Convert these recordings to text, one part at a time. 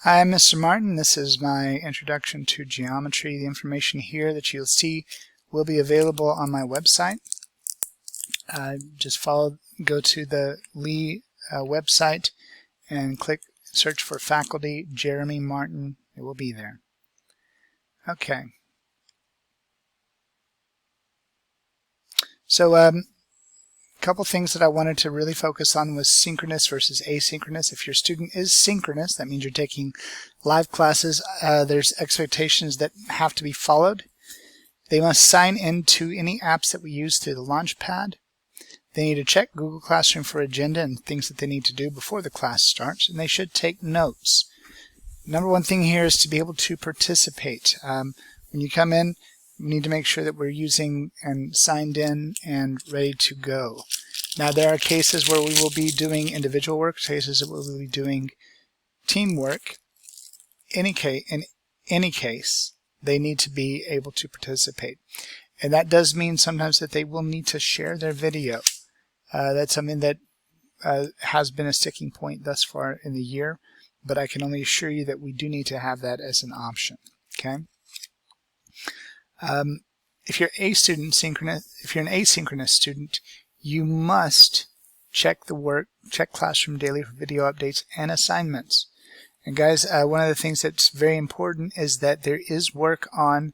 Hi, I'm Mr. Martin. This is my introduction to geometry. The information here that you'll see will be available on my website. Go to the Lee website and search for faculty Jeremy Martin. It will be there. Okay. So a couple things that I wanted to really focus on was synchronous versus asynchronous. If your student is synchronous, that means you're taking live classes. There's expectations that have to be followed. They must sign into any apps that we use through the Launchpad. They need to check Google Classroom for agenda and things that they need to do before the class starts, and they should take notes. Number one thing here is to be able to participate. When you come in, we need to make sure that we're using and signed in and ready to go. Now there are cases where we will be doing individual work, cases that we'll be doing teamwork. In any case, they need to be able to participate. And that does mean sometimes that they will need to share their video. That's something that has been a sticking point thus far in the year, but I can only assure you that we do need to have that as an option. Okay. If you're an asynchronous student, you must check Classroom daily for video updates and assignments. And guys, one of the things that's very important is that there is work on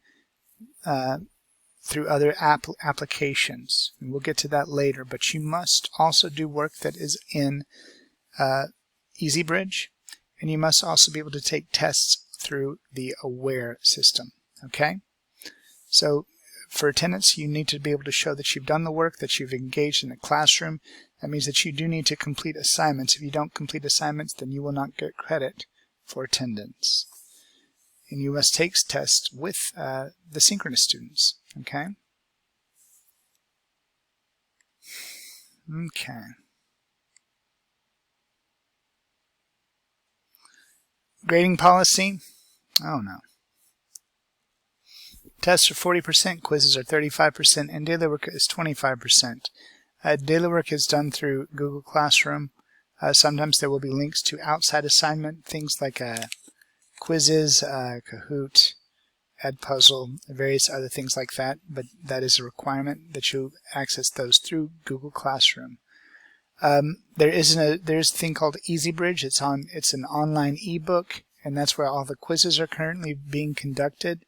through other applications. And we'll get to that later, but you must also do work that is in EasyBridge, and you must also be able to take tests through the Aware system. Okay? So for attendance, you need to be able to show that you've done the work, that you've engaged in the classroom. That means that you do need to complete assignments. If you don't complete assignments, then you will not get credit for attendance. And you must take tests with the synchronous students. Okay? Okay. Grading policy? Oh no. Tests are 40%, quizzes are 35%, and daily work is 25%. Daily work is done through Google Classroom. Sometimes there will be links to outside assignment, things like quizzes, Kahoot, Edpuzzle, various other things like that, but that is a requirement that you access those through Google Classroom. There's a thing called EasyBridge. It's an online ebook, and that's where all the quizzes are currently being conducted.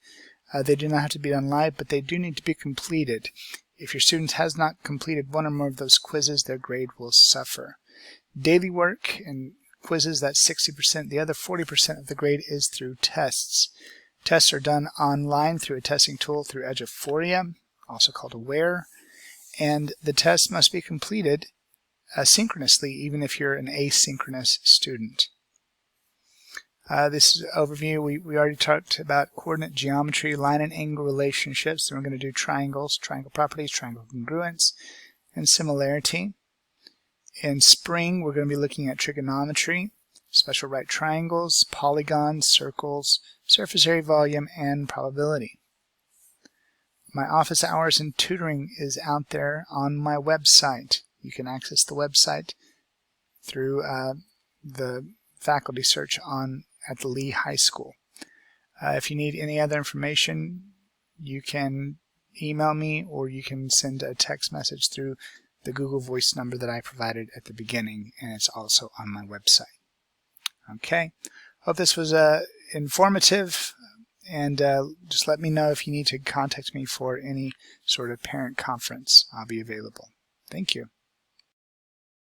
They do not have to be done live, but they do need to be completed. If your student has not completed one or more of those quizzes, their grade will suffer. Daily work and quizzes, that's 60%. The other 40% of the grade is through tests. Tests are done online through a testing tool through Eduphoria, also called Aware, and the test must be completed synchronously, even if you're an asynchronous student. This is an overview. We already talked about coordinate geometry, line and angle relationships. Then we're going to do triangles, triangle properties, triangle congruence, and similarity. In spring, we're going to be looking at trigonometry, special right triangles, polygons, circles, surface area volume, and probability. My office hours and tutoring is out there on my website. You can access the website through the faculty search at the Lee High School. If you need any other information, you can email me or you can send a text message through the Google Voice number that I provided at the beginning, and it's also on my website. Okay, hope this was informative, and just let me know if you need to contact me for any sort of parent conference. I'll be available. Thank you.